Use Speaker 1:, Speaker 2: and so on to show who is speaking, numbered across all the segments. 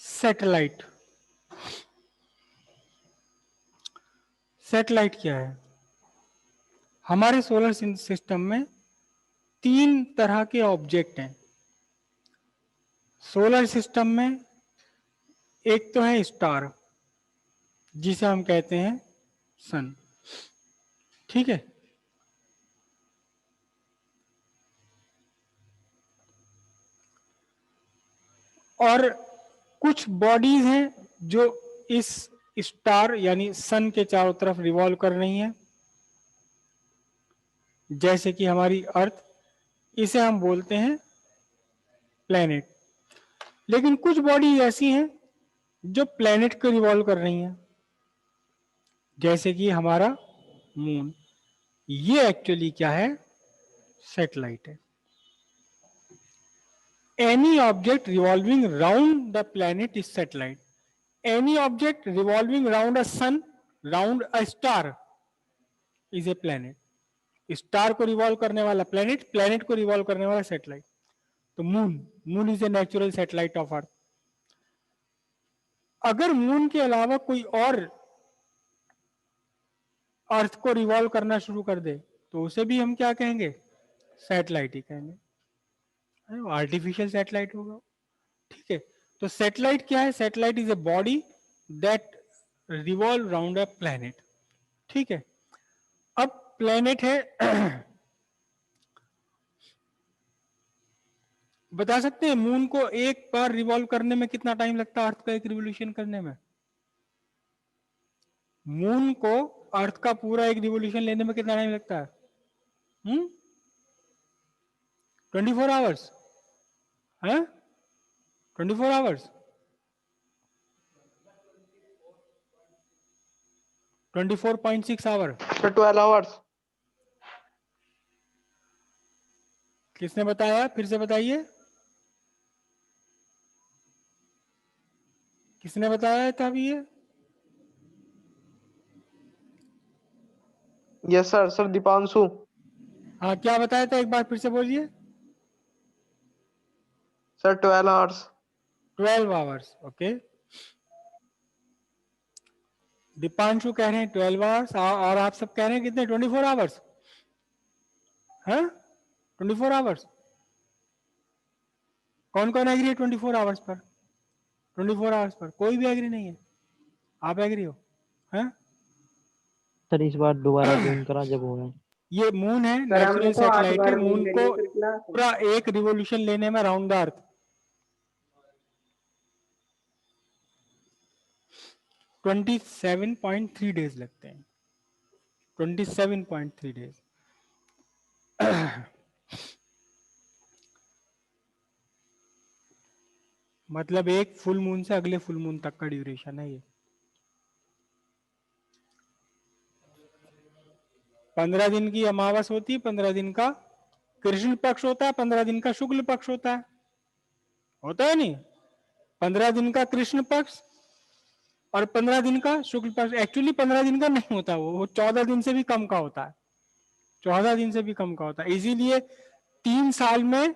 Speaker 1: Satellite. Satellite क्या है? हमारे सोलर सिस्टम में 3 तरह के ऑब्जेक्ट हैं सोलर सिस्टम में। एक तो है स्टार, जिसे हम कहते हैं सन, ठीक है। और कुछ बॉडीज हैं जो इस स्टार यानी सन के चारों तरफ रिवॉल्व कर रही हैं, जैसे कि हमारी अर्थ, इसे हम बोलते हैं प्लेनेट। लेकिन कुछ बॉडीज ऐसी हैं जो प्लेनेट को रिवॉल्व कर रही हैं, जैसे कि हमारा मून। ये एक्चुअली क्या है? सैटेलाइट है। Any object revolving round the planet is satellite. Any object revolving round a sun, round a star is a planet. Star को रिवॉल्व करने वाला प्लेनेट, प्लेनेट को रिवॉल्व करने वाला सैटेलाइट। तो moon is a natural satellite of earth. अगर moon के अलावा कोई और अर्थ को रिवॉल्व करना शुरू कर दे तो उसे भी हम क्या कहेंगे? सैटेलाइट ही कहेंगे, आर्टिफिशियल सैटेलाइट होगा, ठीक है। तो सैटेलाइट क्या है? Satellite is a body that revolve round a planet, ठीक है। अब प्लेनेट है बता सकते हैं मून को एक बार रिवॉल्व करने में कितना टाइम लगता है? अर्थ का एक रिवोल्यूशन करने में मून को अर्थ का पूरा एक रिवोल्यूशन लेने में कितना टाइम लगता है? 24 आवर्स है? 24 आवर्स, 24.6 आवर।
Speaker 2: 12 आवर्स।
Speaker 1: किसने बताया? फिर से बताइए, किसने बताया था अभी ये?
Speaker 2: Yes sir, sir Deepanshu.
Speaker 1: हाँ, क्या बताया था? एक बार फिर से बोलिए।
Speaker 2: Sir 12 hours.
Speaker 1: 12 hours, okay. Deepanshu कह रहे हैं 12 आवर्स, और आप सब कह रहे हैं कितने? 24 आवर्स है? 24 आवर्स। कौन कौन एग्री है 24 आवर्स पर? 24 आवर्स पर कोई भी एग्री नहीं है? आप एग्री हो? हैं?
Speaker 3: सर इस बार दोबारा ज्वाइन करा जब हो गए।
Speaker 1: ये मून है,
Speaker 4: सर हमने
Speaker 1: नेचुरल
Speaker 4: तो 8
Speaker 1: सैटेलाइट है।
Speaker 4: बार
Speaker 1: मून
Speaker 4: ज्वाइन करी
Speaker 1: को
Speaker 4: है फिर क्लास।
Speaker 1: पूरा एक रिवोल्यूशन लेने में राउंड द अर्थ 27.3 डेज लगते हैं। 27.3 डेज। मतलब एक फुल मून से अगले फुल मून तक का ड्यूरेशन है ये। 15 दिन की अमावस होती है, 15 दिन का कृष्ण पक्ष होता है, 15 दिन का शुक्ल पक्ष होता है नहीं? 15 दिन का कृष्ण पक्ष और 15 दिन का शुक्ल पक्ष। एक्चुअली 15 दिन का नहीं होता, वो 14 दिन से भी कम का होता है। 14 दिन से भी कम का होता है। इसीलिए 3 साल में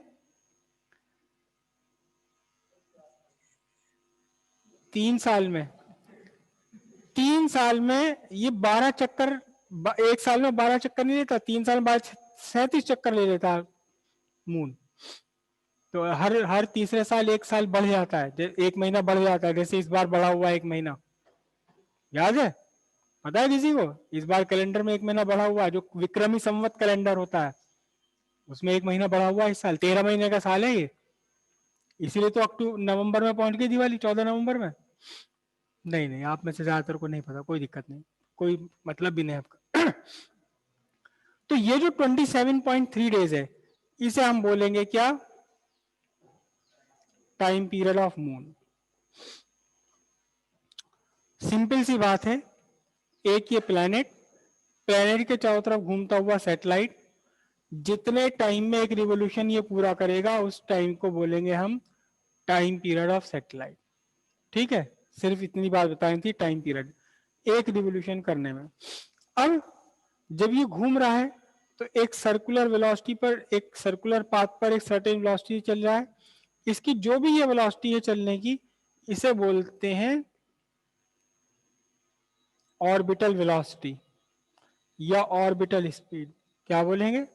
Speaker 1: 3 साल में 3 साल में ये 12 चक्कर, एक साल में 12 चक्कर नहीं लेता, 3 साल में 37 चक्कर ले लेता है मून। तो हर तीसरे साल एक साल बढ़ जाता है, एक महीना बढ़ जाता है। जैसे इस बार बढ़ा हुआ 1 महीना, याद है? पता है किसी को? इस बार कैलेंडर में 1 महीना बढ़ा हुआ है, जो विक्रमी संवत कैलेंडर होता है उसमें 1 महीना बढ़ा हुआ है इस साल। 13 महीने का साल है ये। इसीलिए तो अक्टूबर नवंबर में पहुंच गई दिवाली, 14 नवंबर में। नहीं नहीं, आप में से ज्यादातर को नहीं पता, कोई दिक्कत नहीं, कोई मतलब भी नहीं आपका। तो ये जो 27.3 डेज है, इसे हम बोलेंगे क्या? Time period of moon. Simple सी बात है, एक ये प्लैनेट, प्लैनेट के चारों तरफ घूमता हुआ सैटेलाइट, जितने टाइम में एक रिवोल्यूशन ये पूरा करेगा उस टाइम को बोलेंगे हम टाइम पीरियड ऑफ सैटेलाइट, ठीक है। सिर्फ इतनी बात बतानी थी, टाइम पीरियड एक रिवोल्यूशन करने में। अब जब ये घूम रहा है तो एक सर्कुलर वेलोसिटी पर, एक सर्कुलर पाथ पर एक सर्टेन वेलोसिटी चल रहा है, इसकी जो भी ये वेलोसिटी है चलने की, इसे बोलते हैं ऑर्बिटल वेलोसिटी या ऑर्बिटल स्पीड। क्या बोलेंगे?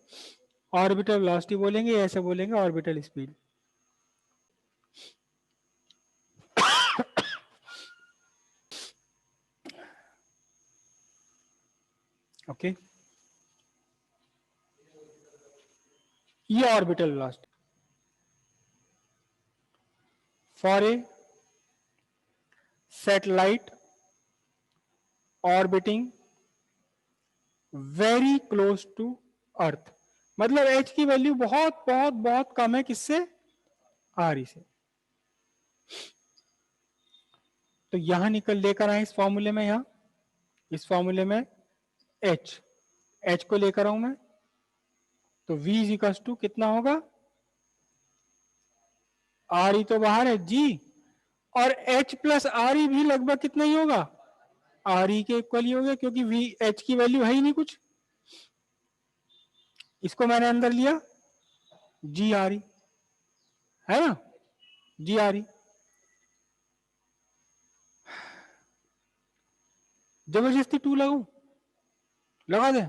Speaker 1: ऑर्बिटल वेलोसिटी बोलेंगे, ऐसे बोलेंगे ऑर्बिटल स्पीड। ओके, ये orbital velocity for a satellite orbiting very close to earth. मतलब एच की वैल्यू बहुत बहुत बहुत कम है, किससे? आर से। तो यहां निकल लेकर आए इस फॉर्मूले में, यहां इस फॉर्मूले में एच को लेकर आऊं मैं, तो v इज इक्वल टू कितना होगा? आर ई तो बाहर है जी, और h प्लस आर ई भी लगभग कितना ही होगा? आर ई के इक्वल ही होगा, क्योंकि v h की वैल्यू है ही नहीं कुछ। इसको मैंने अंदर लिया जी आर ई, है ना, जी आर ई। जबरदस्ती टू लगाऊं? लगा दे।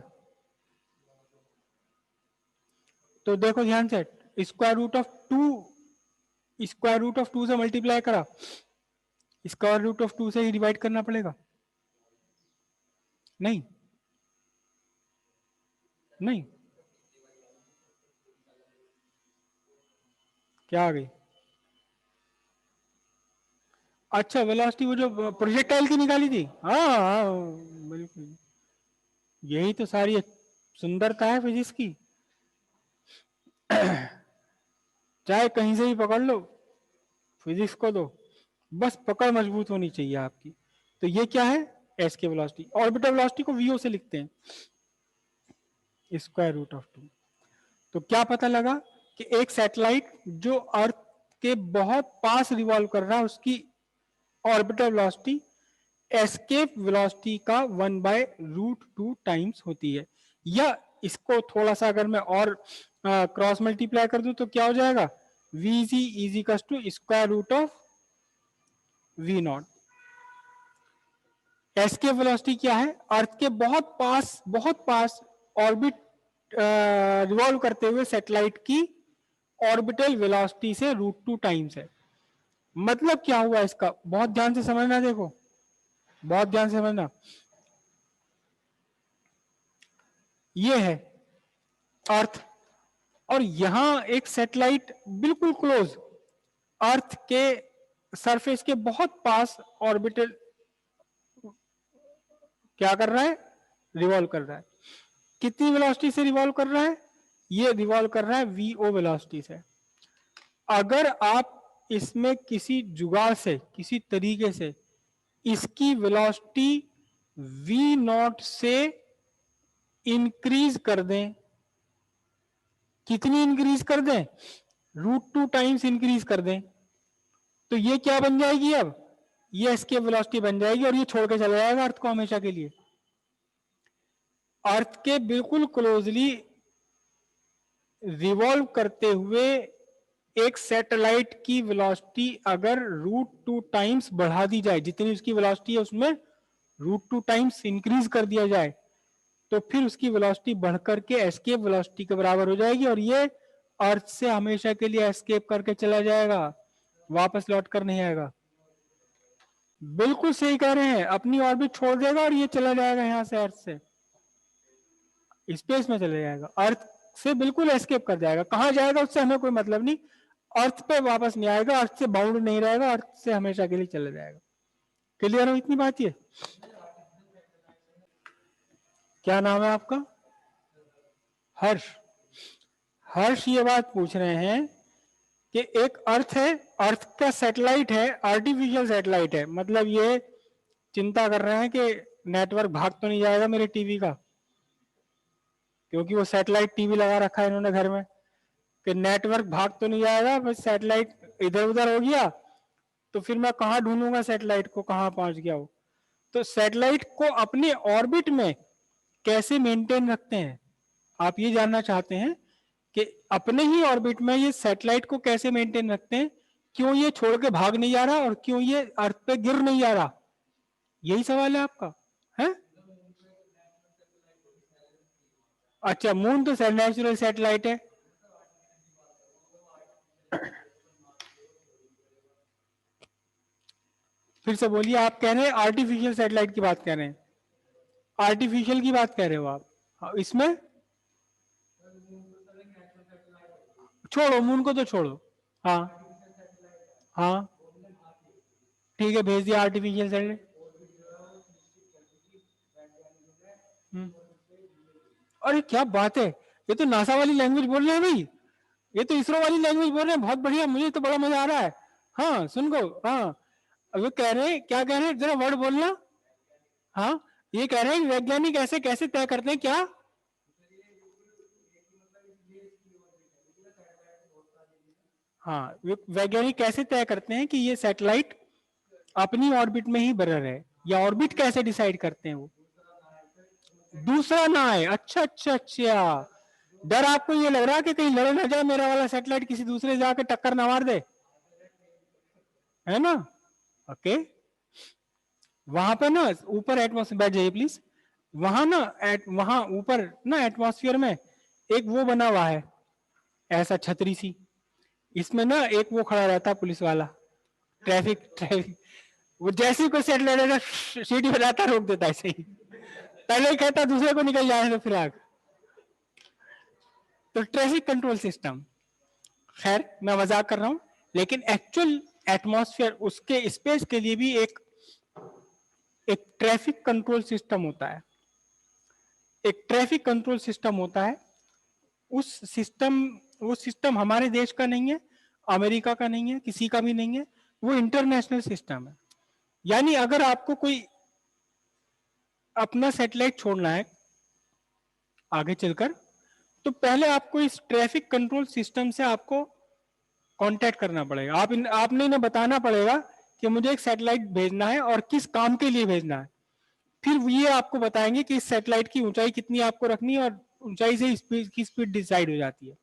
Speaker 1: तो देखो ध्यान से, स्क्वायर रूट ऑफ टू से मल्टीप्लाई करा, स्क्वायर रूट ऑफ 2 से ही डिवाइड करना पड़ेगा। नहीं नहीं, क्या आ गई? अच्छा, वेलोसिटी वो जो प्रोजेक्टाइल की निकाली थी, हाँ हाँ बिल्कुल, यही तो सारी सुंदरता है फिजिक्स की। चाहे कहीं से ही पकड़ लो फिजिक्स को, तो बस पकड़ मजबूत होनी चाहिए आपकी। तो ये क्या है? एस के वेलोसिटी। ऑर्बिटल वेलोसिटी को वीओ से लिखते हैं, स्क्वायर रूट ऑफ 2। तो क्या पता लगा कि एक सैटेलाइट जो अर्थ के बहुत पास रिवॉल्व कर रहा है, उसकी ऑर्बिटल वेलोसिटी एस्केप वेलोसिटी का 1/√2 टाइम्स होती है। या इसको थोड़ा सा अगर मैं और क्रॉस मल्टीप्लाई कर दूं तो क्या हो जाएगा? V G is equal to square root of V not. Escape velocity क्या है? अर्थ के बहुत पास ऑर्बिट रिवॉल्व करते हुए सैटेलाइट की ऑर्बिटल वेलोसिटी से √2 टाइम्स है। मतलब क्या हुआ इसका? बहुत ध्यान से समझना, देखो बहुत ध्यान से समझना। ये है अर्थ, और यहां एक सैटेलाइट बिल्कुल क्लोज अर्थ के सरफेस के बहुत पास ऑर्बिटल क्या कर रहा है? रिवॉल्व कर रहा है। कितनी वेलोसिटी से रिवॉल्व कर रहा है? ये रिवॉल्व कर रहा है वीओ वेलोसिटी से। अगर आप इसमें किसी जुगाड़ से, किसी तरीके से इसकी वेलोसिटी वी नॉट से इंक्रीज कर दें, कितनी इंक्रीज कर दें? √2 टाइम्स इंक्रीज कर दें, तो ये क्या बन जाएगी? अब ये एस्केप वेलोसिटी बन जाएगी, और ये छोड़ के चला जाएगा अर्थ को हमेशा के लिए। अर्थ के बिल्कुल क्लोजली रिवॉल्व करते हुए एक सैटेलाइट की वेलोसिटी अगर √2 टाइम्स बढ़ा दी जाए, जितनी उसकी वेलोसिटी है उसमें √2 टाइम्स इंक्रीज कर दिया जाए, तो फिर उसकी वेलोसिटी बढ़कर के एस्केप वेलोसिटी के बराबर हो जाएगी, और ये अर्थ से हमेशा के लिए एस्केप करके चला जाएगा, वापस लौट कर नहीं आएगा। बिल्कुल सही कह रहे हैं, अपनी ऑर्बिट छोड़ देगा और ये चला जाएगा यहां से, अर्थ से स्पेस में चले जाएगा, अर्थ से बिल्कुल एस्केप कर जाएगा। कहां जाएगा उससे हमें कोई मतलब नहीं, अर्थ पे वापस नहीं आएगा, अर्थ से बाउंड नहीं रहेगा, अर्थ से हमेशा के लिए चला जाएगा। क्लियर हो इतनी बात? ये क्या नाम है आपका? हर्ष। हर्ष ये बात पूछ रहे हैं कि एक अर्थ है, अर्थ का सैटेलाइट है, आर्टिफिशियल सैटेलाइट है, मतलब ये चिंता कर रहे हैं कि नेटवर्क भाग तो नहीं जाएगा मेरे टीवी का, क्योंकि वो सैटेलाइट टीवी लगा रखा है इन्होंने घर में, कि नेटवर्क भाग तो नहीं जाएगा, बस सैटेलाइट इधर उधर हो गया तो फिर मैं कहां ढूंढूंगा सैटेलाइट को, कहां पहुंच गया वो। तो सैटेलाइट को अपने ऑर्बिट में कैसे मेंटेन रखते हैं? आप ये जानना चाहते हैं कि अपने ही ऑर्बिट में ये सैटेलाइट को कैसे मेंटेन रखते हैं, क्यों ये छोड़ के भाग नहीं जा रहा और क्यों ये अर्थ पे गिर नहीं जा रहा, यही सवाल है आपका, है? अच्छा, मून तो नेचुरल सैटेलाइट है। फिर से बोलिए, आप कह रहे हैं आर्टिफिशियल सैटेलाइट की बात कह रहे हैं, आर्टिफिशियल की बात कह रहे हो आप? हाँ, इसमें छोड़ो, मून को तो छोड़ो। हाँ हाँ, ठीक है, भेज दिया आर्टिफिशियल सैटेलाइट। अरे क्या बात है, ये तो नासा वाली लैंग्वेज बोल रहे हैं भाई, ये तो इसरो वाली लैंग्वेज बोल रहे हैं, बहुत बढ़िया, मुझे तो बड़ा मजा आ रहा है। हाँ सुन को, हाँ अब ये कह रहे हैं, क्या कह रहे हैं, जरा वर्ड बोलना। हाँ, ये कह रहे हैं वैज्ञानिक ऐसे कैसे तय करते हैं, क्या? हाँ, वैज्ञानिक कैसे तय करते हैं कि ये सैटेलाइट अपनी ऑर्बिट में ही बरर है, या ऑर्बिट कैसे डिसाइड करते हैं वो? दूसरा ना है, अच्छा अच्छा अच्छा, डर आपको ये लग रहा है कि कहीं लड़ ना जाए मेरा वाला सैटेलाइट, किसी दूसरे जाके टक्कर ना मार दे, है ना? ओके, वहां पे ना ऊपर एटमॉस्फेयर, बैठ जाइए प्लीज, वहां ना वहां ऊपर ना एटमॉस्फेयर में एक वो बना हुआ है, ऐसा छतरी सी, इसमें ना एक वो खड़ा रहता है पुलिस वाला, ट्रैफिक ट्रैफिक, वो जैसे ही कोई सैटेलाइट सीटी बजाता रोक देता है, ऐसे ही पहले ही कहता दूसरे को निकल जाए तो फिर आग। तो ट्रैफिक कंट्रोल सिस्टम, खैर मैं मजाक कर रहा हूं, लेकिन एक्चुअल एटमॉस्फेयर उसके स्पेस के लिए भी एक ट्रैफिक कंट्रोल सिस्टम होता है, एक ट्रैफिक कंट्रोल सिस्टम होता है। उस सिस्टम वो सिस्टम हमारे देश का नहीं है, अमेरिका का नहीं है, किसी का भी नहीं है, वो इंटरनेशनल सिस्टम है। यानी अगर आपको कोई अपना सैटेलाइट छोड़ना है आगे चलकर, तो पहले आपको इस ट्रैफिक कंट्रोल सिस्टम से आपको कांटेक्ट करना पड़ेगा, आपने इन्हें बताना पड़ेगा कि मुझे एक सैटेलाइट भेजना है और किस काम के लिए भेजना है। फिर ये आपको बताएंगे कि इस सैटेलाइट की ऊंचाई कितनी आपको रखनी है, और ऊंचाई से स्पीड की स्पीड डिसाइड हो जाती है।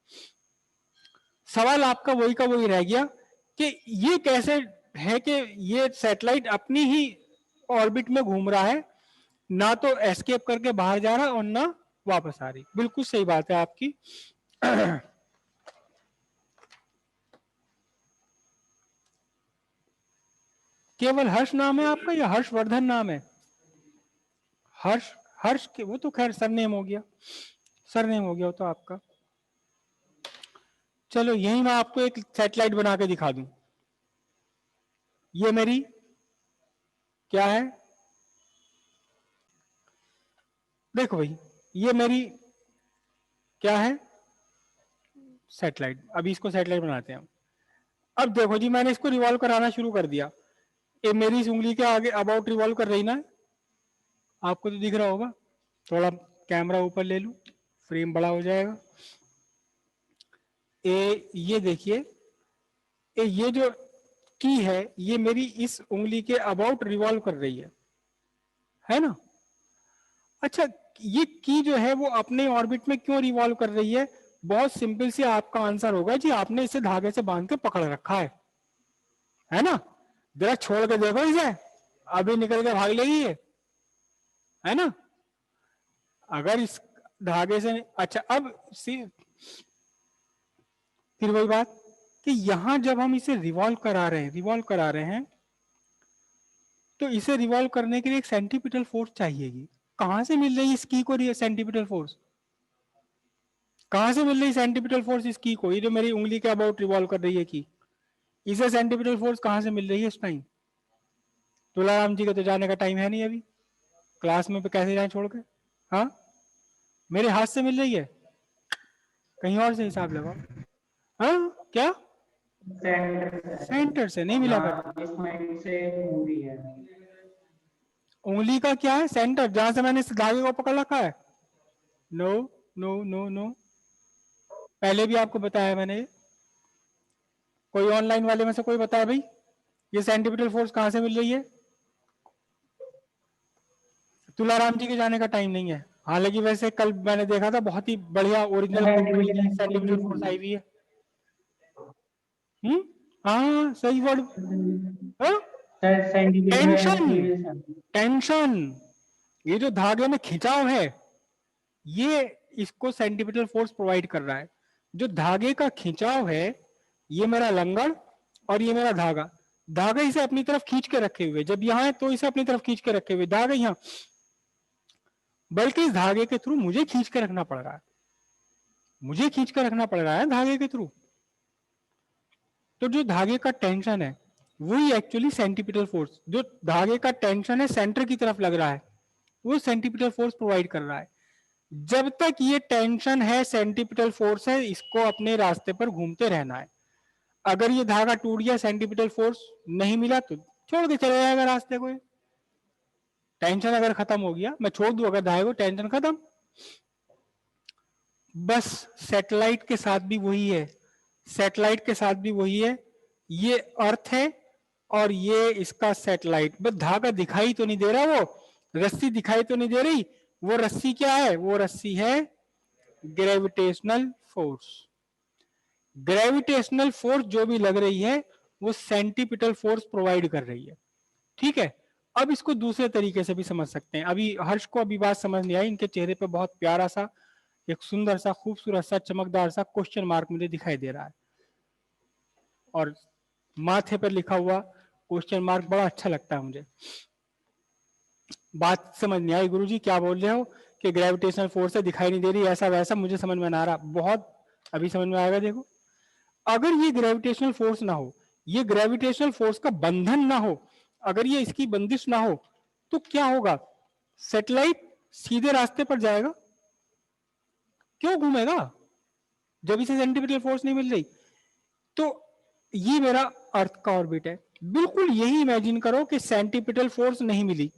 Speaker 1: सवाल आपका वही का वही रह गया कि ये कैसे है कि ये सैटेलाइट अपनी ही ऑर्बिट में घूम रहा है, ना तो एस्केप करके बाहर जा रहा और ना वापस आ रही। बिल्कुल सही बात है आपकी। केवल हर्ष नाम है आपका या हर्षवर्धन नाम है? हर्ष, हर्ष के वो तो खैर सरनेम हो गया, सरनेम हो गया वो तो आपका। चलो यही मैं आपको एक सैटेलाइट बना के दिखा दूं, ये मेरी क्या है, देखो भाई, ये मेरी क्या है, सैटेलाइट। अभी इसको सैटेलाइट बनाते हैं। अब देखो जी, मैंने इसको रिवॉल्व कराना शुरू कर दिया, ये मेरी इस उंगली के आगे अबाउट रिवॉल्व कर रही ना, आपको तो दिख रहा होगा। थोड़ा कैमरा ऊपर ले लूं, फ्रेम बड़ा हो जाएगा। ये देखिए, ये जो की है ये मेरी इस उंगली के अबाउट रिवॉल्व कर रही है ना? अच्छा, ये की जो है वो अपने ऑर्बिट में क्यों रिवॉल्व कर रही है? बहुत सिंपल सी आपका आंसर होगा जी, आपने इसे धागे से बांध के पकड़ रखा है ना? जरा छोड़ के देखो इसे, अभी निकल के भाग लेगी ये, है ना? अगर इस धागे से, अच्छा अब फिर वही बात कि यहां जब हम इसे रिवॉल्व करा रहे हैं, तो इसे रिवॉल्व करने के लिए एक सेंट्रीपिटल फोर्स चाहिएगी। कहां से मिल रही है इस की को सेंट्रीपिटल फोर्स? कहां से मिल रही सेंट्रीपिटल फोर्स इस की को? ये जो मेरी उंगली के अबाउट रिवॉल्व कर रही है की, इसे सेंट्रीपिटल फोर्स कहां से मिल रही है इस टाइम? तुलाराम जी का तो जाने का टाइम है नहीं अभी, क्लास में पे कैसे जाए छोड़ के? हाँ, मेरे हाथ से मिल रही है, कहीं और से हिसाब लगाओ। हाँ क्या, सेंटर से नहीं मिला कर, उंगली का क्या है सेंटर, जहां से मैंने इस धागे को पकड़ रखा है? नो नो नो नो, पहले भी आपको बताया मैंने। कोई ऑनलाइन वाले में से कोई बताया भाई, ये सेंट्रीपिटल फोर्स कहां से मिल रही है? तुलाराम जी के जाने का टाइम नहीं है, हालांकि वैसे कल मैंने देखा था बहुत ही बढ़िया ओरिजिनल सेंटीमीटर फोर्स आई हुई है। हाँ सही वर्ड। टेंशन, टेंशन, ये जो धागे में खिंचाव है ये इसको सेंटीमीटर फोर्स प्रोवाइड कर रहा है। जो धागे का खिंचाव है, ये मेरा लंगड़ और ये मेरा धागा, धागा इसे अपनी तरफ खींच के रखे हुए, जब यहां है तो इसे अपनी तरफ खींच के रखे हुए, धागा यहां, बल्कि इस धागे के थ्रू मुझे खींच के रखना पड़ रहा है, मुझे खींच कर रखना पड़ रहा है धागे के थ्रू। तो जो धागे का टेंशन है वही एक्चुअली सेंटीपिटल फोर्स, जो धागे का टेंशन है सेंटर की तरफ लग रहा है, वो सेंटीपिटल फोर्स प्रोवाइड कर रहा है। जब तक ये टेंशन है, सेंटीपिटल फोर्स है, इसको अपने रास्ते पर घूमते रहना है। अगर ये धागा टूट गया, सेंटीपिटल फोर्स नहीं मिला, तो छोड़ के चले जाएगा रास्ते को। टेंशन अगर खत्म हो गया, मैं छोड़ दूं अगर धागे को, टेंशन खत्म। बस सैटेलाइट के साथ भी वही है, सैटेलाइट के साथ भी वही है। ये अर्थ है और ये इसका सैटेलाइट, बस धागा दिखाई तो नहीं दे रहा, वो रस्सी दिखाई तो नहीं दे रही। वो रस्सी क्या है? वो रस्सी है ग्रेविटेशनल फोर्स। ग्रेविटेशनल फोर्स जो भी लग रही है वो सेंटीपिटल फोर्स प्रोवाइड कर रही है। ठीक है, अब इसको दूसरे तरीके से भी समझ सकते हैं। अभी हर्ष को अभी बात समझ नहीं आई, इनके चेहरे पे बहुत प्यारा सा, एक सुंदर सा, खूबसूरत सा, चमकदार सा क्वेश्चन मार्क मुझे दिखाई दे रहा है, और माथे पर लिखा हुआ क्वेश्चन मार्क बड़ा अच्छा लगता है मुझे। बात समझ नहीं आई गुरुजी, क्या बोल रहे हो कि ग्रेविटेशनल फोर्स है, दिखाई नहीं दे रही, ऐसा वैसा, मुझे समझ में ना आ रहा। बहुत अभी समझ में आएगा। देखो, अगर ये ग्रेविटेशनल फोर्स ना हो, ये ग्रेविटेशनल फोर्स का बंधन ना हो, अगर ये इसकी बंदिश ना हो, तो क्या होगा? सैटेलाइट सीधे रास्ते पर जाएगा, क्यों घूमेगा जब इसे सेंटीपिटल फोर्स नहीं मिल रही? तो ये मेरा अर्थ का ऑर्बिट है। बिल्कुल यही इमेजिन करो कि सेंटीपिटल फोर्स नहीं मिली,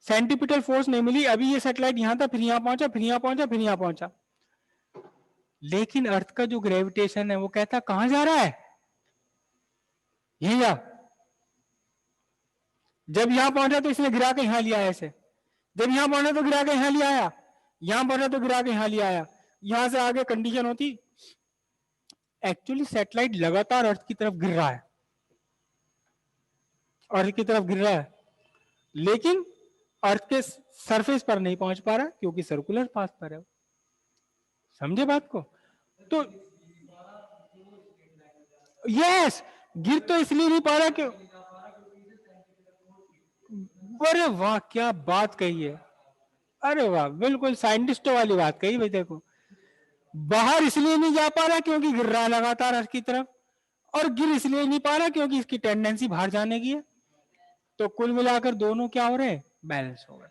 Speaker 1: सेंटीपिटल फोर्स नहीं मिली, अभी ये सैटेलाइट यहां था, फिर यहां पहुंचा, फिर यहां पहुंचा, फिर यहां पहुंचा, लेकिन अर्थ का जो ग्रेविटेशन है वो कहता कहां जा रहा है? यही जा। जब यहां पहुंचा तो इसने गिरा के यहां लिया ऐसे, जब यहां पहुंचा तो गिरा के यहां लिया आया, यहां पहुंचा तो गिरा के यहां लिया आया, यहां से आगे कंडीशन होती। एक्चुअली सैटेलाइट लगातार अर्थ की तरफ गिर रहा है, अर्थ की तरफ गिर रहा है, लेकिन अर्थ के सरफेस पर नहीं पहुंच पा रहा क्योंकि सर्कुलर पाथ पर है। समझे बात को? तो यस, गिर तो इसलिए नहीं पा रहा क्यों। अरे वाह, क्या बात कही है, अरे वाह, बिल्कुल साइंटिस्टों वाली बात कही भाई। देखो, बाहर इसलिए नहीं जा पा रहा क्योंकि गिर रहा है लगातार अर्थ की तरफ, और गिर इसलिए नहीं पा रहा क्योंकि इसकी टेंडेंसी बाहर जाने की है। तो कुल मिलाकर दोनों क्या हो रहे हैं? बैलेंस हो गए।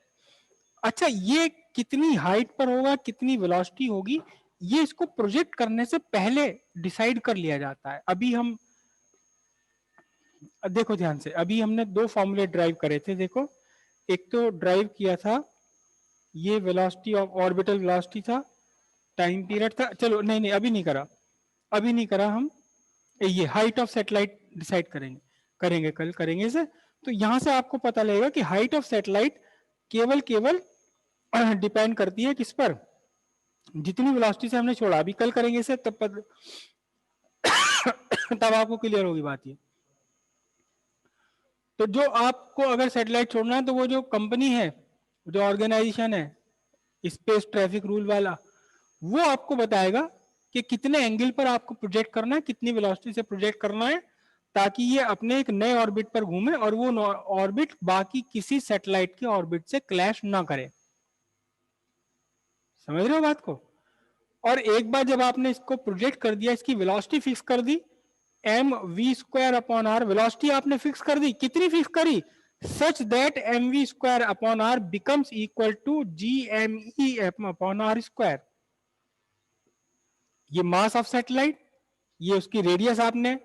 Speaker 1: अच्छा, ये कितनी हाइट पर होगा, कितनी वेलोसिटी होगी, ये इसको प्रोजेक्ट करने से पहले डिसाइड कर लिया जाता है। अभी हम देखो ध्यान से, अभी हमने दो फॉर्मूले ड्राइव करे थे। देखो, एक तो ड्राइव किया था, ये वेलोसिटी ऑफ ऑर्बिटल वेलोसिटी था, टाइम पीरियड था। चलो नहीं नहीं, अभी नहीं करा, अभी नहीं करा। हम ये हाइट ऑफ सैटेलाइट डिसाइड करेंगे, करेंगे कल करेंगे इसे। तो यहां से आपको पता लगेगा कि हाइट ऑफ सैटेलाइट केवल केवल डिपेंड करती है किस पर? जितनी वेलोसिटी से हमने छोड़ा। अभी कल करेंगे इसे, तब तब आपको क्लियर होगी बात ये। तो जो आपको अगर सैटेलाइट छोड़ना है, तो वो जो कंपनी है, जो ऑर्गेनाइजेशन है स्पेस ट्रैफिक रूल वाला, वो आपको बताएगा कि कितने एंगल पर आपको प्रोजेक्ट करना है, कितनी वेलोसिटी से प्रोजेक्ट करना है, ताकि ये अपने एक नए ऑर्बिट पर घूमे और वो ऑर्बिट बाकी किसी सैटेलाइट के ऑर्बिट से क्लैश ना करे। समझ रहे हो बात को? और एक बार जब आपने इसको प्रोजेक्ट कर दिया, इसकी वेलोसिटी फिक्स कर दी, mv² वेलोसिटी आपने फिक्स कर दी। कितनी फिक्स करी? Such that mv² becomes equal to gme/r²। ये मास ऑफ सैटेलाइट, ये उसकी रेडियस आपने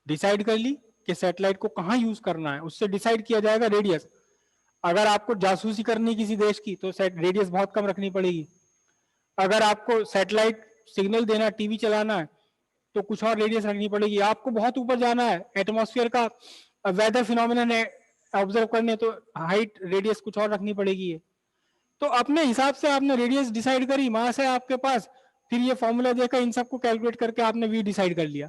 Speaker 1: डिसाइड कर ली कि सैटेलाइट को कहां यूज करना है, उससे डिसाइड किया जाएगा रेडियस। अगर आपको जासूसी करनी किसी देश की, तो रेडियस बहुत कम रखनी पड़ेगी। अगर आपको सैटेलाइट सिग्नल देना, टीवी चलाना है, तो कुछ और रेडियस रखनी पड़ेगी। आपको बहुत ऊपर जाना है, एटमॉस्फेयर का वेदर फिनोमिनन ऑब्जर्व करने, तो हाइट रेडियस कुछ और रखनी पड़ेगी। तो अपने हिसाब से आपने रेडियस डिसाइड करी, वहां से आपके पास फिर ये फॉर्मूला देखा, इन सबको कैलकुलेट करके आपने वी डिसाइड कर लिया।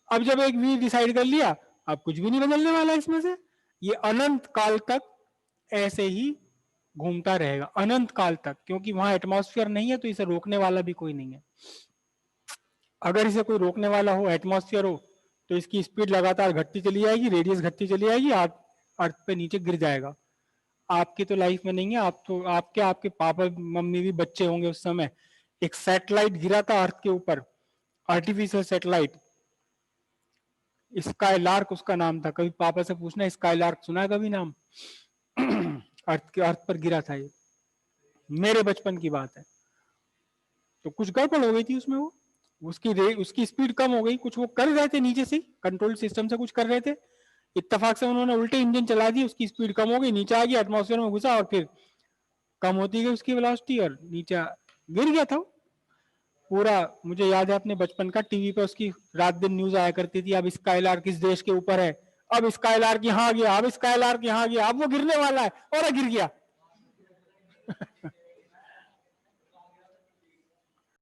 Speaker 1: अब जब एक वी डिसाइड कर लिया, अब कुछ भी नहीं बदलने वाला इसमें से, ये अनंत काल तक ऐसे ही घूमता रहेगा, अनंत काल तक, क्योंकि वहां एटमॉस्फेयर नहीं है तो इसे रोकने वाला भी कोई नहीं है। अगर इसे कोई रोकने वाला हो, एटमॉस्फेयर हो, तो इसकी स्पीड लगातार घटती चली जाएगी, रेडियस घटती चली जाएगी, अर्थ पे नीचे गिर जाएगा। आपकी तो लाइफ में नहीं है, आप तो आपके पापा मम्मी भी बच्चे होंगे उस समय, एक सैटेलाइट गिरा था अर्थ के ऊपर, आर्टिफिशियल सैटेलाइट, स्काईलार्क उसका नाम था। कभी पापा से पूछना स्काईलार्क सुना है कभी नाम? अर्थ पर गिरा था ये, मेरे बचपन की बात है। तो कुछ गड़बड़ हो गई थी उसमें, वो उसकी स्पीड कम हो गई, कुछ वो कर रहे थे नीचे से, कंट्रोल सिस्टम से कुछ कर रहे थे, इत्तेफाक से उन्होंने उल्टे इंजन चला दिए, उसकी स्पीड कम हो गई, नीचे आ गया, एटमॉस्फेयर में घुसा और फिर कम होती गई उसकी वेलोसिटी और नीचे गिर गया था वो। पूरा मुझे याद है अपने बचपन का, टीवी पे उसकी रात दिन न्यूज आया करती थी, अब स्काईलार्क किस देश के ऊपर है, अब स्काईलार्क यहाँ गया, अब स्काईलार्क यहाँ गया, अब वो गिरने वाला है, और गिर गया।